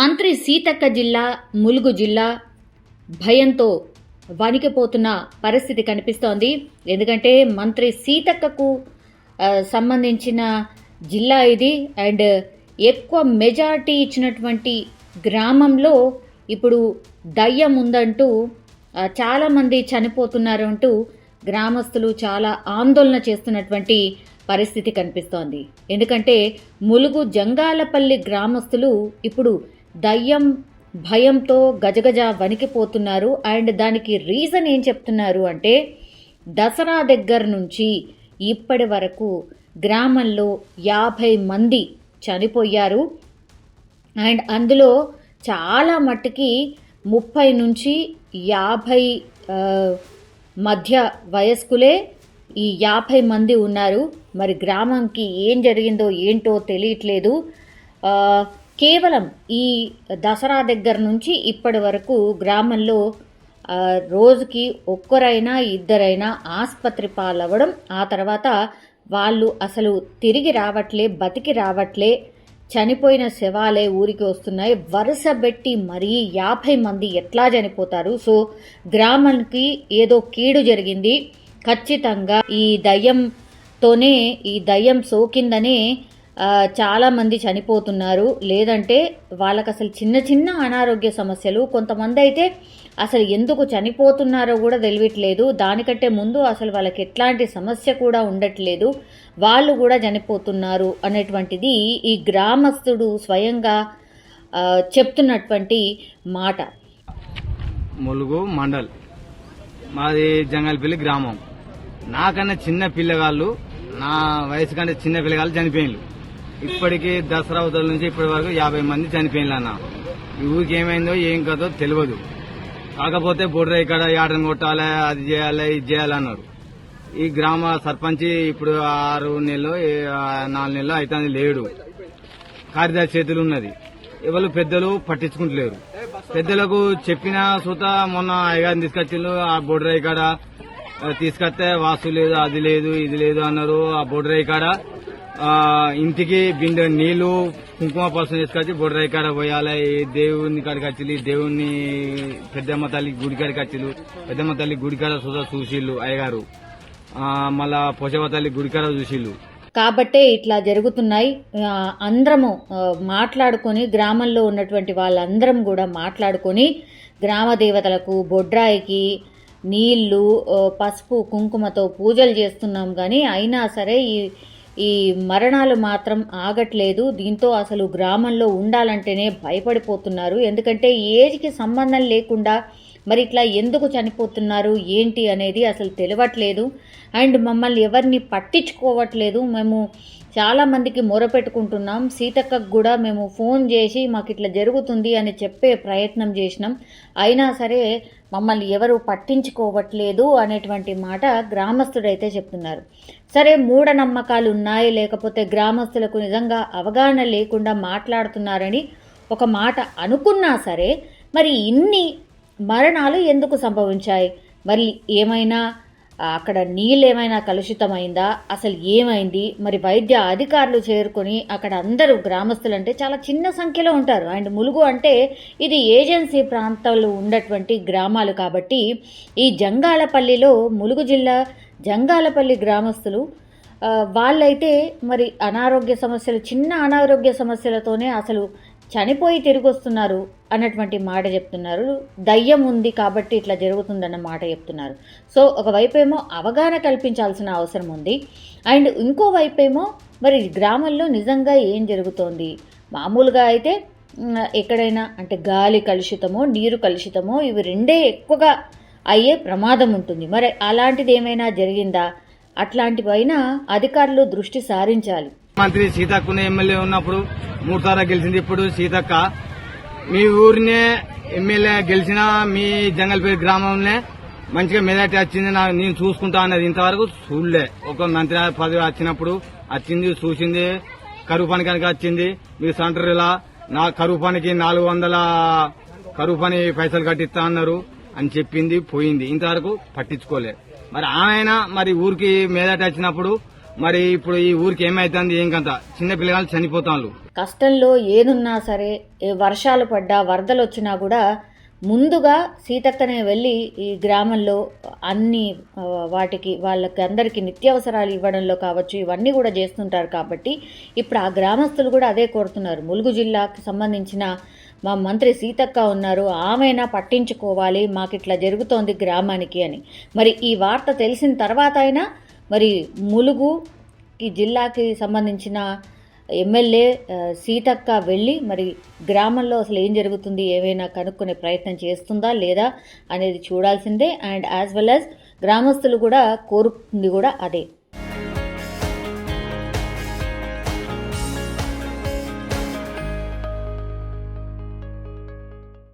మంత్రి సీతక్క జిల్లా ములుగు జిల్లా భయంతో వణికిపోతున్న పరిస్థితి కనిపిస్తోంది. ఎందుకంటే మంత్రి సీతక్కకు సంబంధించిన జిల్లా ఇది. అండ్ ఎక్కువ మెజారిటీ ఇచ్చినటువంటి గ్రామంలో ఇప్పుడు దయ్యం ఉందంటూ చాలామంది చనిపోతున్నారు అంటూ గ్రామస్తులు చాలా ఆందోళన చేస్తున్నటువంటి పరిస్థితి కనిపిస్తోంది. ఎందుకంటే ములుగు జంగాలపల్లి గ్రామస్తులు ఇప్పుడు దయ్యం భయంతో గజగజ వణికిపోతున్నారు. అండ్ దానికి రీజన్ ఏం చెప్తున్నారు అంటే, దసరా దగ్గర నుంచి ఇప్పటి వరకు గ్రామంలో 50 మంది చనిపోయారు. అండ్ అందులో చాలా మట్టుకి 30 నుంచి 50 మధ్య వయస్కులే ఈ 50 మంది ఉన్నారు. మరి గ్రామంకి ఏం జరిగిందో ఏంటో తెలియట్లేదు. కేవలం ఈ దసరా దగ్గర నుంచి ఇప్పటి వరకు గ్రామంలో రోజుకి ఒక్కరైనా ఇద్దరైనా ఆసుపత్రి పాలవ్వడం, ఆ తర్వాత వాళ్ళు అసలు తిరిగి రావట్లే, బతికి రావట్లే, చనిపోయిన శవాలే ఊరికి వస్తున్నాయి. వరుస పెట్టి మరీ 50 మంది ఎట్లా చనిపోతారు? సో గ్రామానికి ఏదో కీడు జరిగింది, ఖచ్చితంగా ఈ దయ్యంతోనే, ఈ దయ్యం సోకిందనే చాలామంది చనిపోతున్నారు. లేదంటే వాళ్ళకి అసలు చిన్న చిన్న అనారోగ్య సమస్యలు, కొంతమంది అయితే అసలు ఎందుకు చనిపోతున్నారో కూడా తెలియట్లేదు. దానికంటే ముందు అసలు వాళ్ళకి ఎట్లాంటి సమస్య కూడా ఉండట్లేదు, వాళ్ళు కూడా చనిపోతున్నారు అనేటువంటిది ఈ గ్రామస్తుడు స్వయంగా చెప్తున్నటువంటి మాట. ములుగు మండల్ మాది జంగల్పల్లి గ్రామం. నాకన్నా చిన్న పిల్లగాళ్ళు, నా వయసు కంటే చిన్న పిల్లగాళ్ళు చనిపోయినారు. ఇప్పటికీ దసరా అవతల నుంచి ఇప్పటి వరకు 50 మంది చనిపోయినారు అన్న. ఈ ఊరికి ఏమైందో ఏం కదో తెలియదు. కాకపోతే బొడ్ర ఇక్కడ యాడని కొట్టాలి, అది చేయాలి, ఇది చేయాలన్నారు. ఈ గ్రామ సర్పంచ్ ఇప్పుడు 6 నెలలు 4 నెలలు అయితే లేడు. కార్యదర్శి చేతులు ఉన్నది. ఎవరు పెద్దలు పట్టించుకుంటలేరు. పెద్దలకు చెప్పిన సూత మొన్న అయ్యగారిని తీసుకొచ్చిండ్రు. ఆ బొడ్రాయి కాడ తీసుకొస్తే వాస్తు లేదు, అది లేదు, ఇది లేదు అన్నారు. ఆ బొడ్రాయి కాడ ఇంటికి బిందె నీళ్లు కుంకుమ పసుపు తీసుకొచ్చి బొడ్రాయి కాడ పోయాలి. దేవుని కాడికి వచ్చి దేవుని పెద్దమ్మ తల్లి గుడి కాడికి వచ్చిండు. పెద్దమ్మ తల్లి గుడి కాడ సుధా చూసిళ్ళు అయ్యగారు. మళ్ళా పోషవ తల్లి గుడి కాడ చూసిళ్ళు. కాబట్టే ఇట్లా జరుగుతున్నాయి. అందరము మాట్లాడుకొని, గ్రామంలో ఉన్నటువంటి వాళ్ళందరం కూడా మాట్లాడుకొని గ్రామ దేవతలకు బొడ్రాయికి నీళ్లు పసుపు కుంకుమతో పూజలు చేస్తున్నాం. కానీ అయినా సరే ఈ మరణాలు మాత్రం ఆగట్లేదు. దీంతో అసలు గ్రామంలో ఉండాలంటేనే భయపడిపోతున్నారు. ఎందుకంటే ఏజ్కి సంబంధం లేకుండా మరి ఇట్లా ఎందుకు చనిపోతున్నారు ఏంటి అనేది అసలు తెలియట్లేదు. అండ్ మమ్మల్ని ఎవరిని పట్టించుకోవట్లేదు. మేము చాలామందికి మొరపెట్టుకుంటున్నాం. సీతక్కకు కూడా మేము ఫోన్ చేసి మాకు ఇట్లా జరుగుతుంది అని చెప్పే ప్రయత్నం చేసినాం. అయినా సరే మమ్మల్ని ఎవరు పట్టించుకోవట్లేదు అనేటువంటి మాట గ్రామస్తుడైతే చెప్తున్నారు. సరే, మూఢనమ్మకాలు ఉన్నాయి, లేకపోతే గ్రామస్తులకు నిజంగా అవగాహన లేకుండా మాట్లాడుతున్నారని ఒక మాట అనుకున్నా సరే, మరి ఇన్ని మరణాలు ఎందుకు సంభవించాయి? మరి ఏమైనా అక్కడ నీళ్ళు ఏమైనా కలుషితమైందా? అసలు ఏమైంది? మరి వైద్య అధికారులు చేరుకొని అక్కడ అందరూ గ్రామస్తులు అంటే చాలా చిన్న సంఖ్యలో ఉంటారు. అండ్ ములుగు అంటే ఇది ఏజెన్సీ ప్రాంతాలు ఉన్నటువంటి గ్రామాలు కాబట్టి ఈ జంగాలపల్లిలో, ములుగు జిల్లా జంగాలపల్లి గ్రామస్తులు వాళ్ళైతే మరి అనారోగ్య సమస్యలు, చిన్న అనారోగ్య సమస్యలతోనే అసలు చనిపోయి తిరిగి వస్తున్నారు అన్నటువంటి మాట చెప్తున్నారు. దయ్యం ఉంది కాబట్టి ఇట్లా జరుగుతుందన్న మాట చెప్తున్నారు. సో ఒకవైపేమో అవగాహన కల్పించాల్సిన అవసరం ఉంది. అండ్ ఇంకోవైపేమో మరి గ్రామంలో నిజంగా ఏం జరుగుతోంది? మామూలుగా అయితే ఎక్కడైనా అంటే గాలి కలుషితమో నీరు కలుషితమో ఇవి రెండే ఎక్కువగా అయ్యే ప్రమాదం ఉంటుంది. మరి అలాంటిది ఏమైనా జరిగిందా? అట్లాంటివైనా అధికారులు దృష్టి సారించాలి. మంత్రి సీతక్కను ఎమ్మెల్యే ఉన్నప్పుడు 3 సార్లు గెలిచింది. ఇప్పుడు సీతక్క మీ ఊరినే ఎమ్మెల్యే గెలిచిన మీ జంగల్పల్లి గ్రామంలో మంచిగా మెజార్టీ వచ్చింది, నేను చూసుకుంటా అన్నది ఇంతవరకు చూడలే. ఒక మంత్రి పదవి వచ్చినప్పుడు వచ్చింది, చూసింది, కరువు పని కనుక వచ్చింది. మీరు సెంటర్ ఇలా నా కరువు పనికి 400 కరువు పని పైసలు కట్టిస్తా అన్నారు అని చెప్పింది, పోయింది. ఇంతవరకు పట్టించుకోలే. మరి ఆయన మరి ఊరికి మెజార్టీ వచ్చినప్పుడు మరి ఇప్పుడు ఈ ఊరికి ఏమైతుంది ఏం కంత చిన్న పిల్లగాళ్ళు చనిపోతాను. కష్టంలో ఏదున్నా సరే, ఏ వర్షాలు పడ్డా వరదలు వచ్చినా కూడా ముందుగా సీతక్కనే వెళ్ళి ఈ గ్రామంలో అన్ని వాటికి వాళ్ళకి అందరికీ నిత్యావసరాలు ఇవ్వడంలో కావచ్చు, ఇవన్నీ కూడా చేస్తుంటారు. కాబట్టి ఇప్పుడు ఆ గ్రామస్తులు కూడా అదే కోరుతున్నారు. ములుగు జిల్లాకి సంబంధించిన మా మంత్రి సీతక్క ఉన్నారు, ఆమెనా పట్టించుకోవాలి, మాకు ఇట్లా జరుగుతోంది గ్రామానికి అని. మరి ఈ వార్త తెలిసిన తర్వాత అయినా మరి ములుగుకి జిల్లాకి సంబంధించిన ఎమ్మెల్యే సీతక్క వెళ్ళి మరి గ్రామంలో అసలు ఏం జరుగుతుంది, ఏమైనా కనుక్కునే ప్రయత్నం చేస్తుందా లేదా అనేది చూడాల్సిందే. అండ్ యాజ్ వెల్ యాజ్ గ్రామస్తులు కూడా కోరుకుంది కూడా అదే.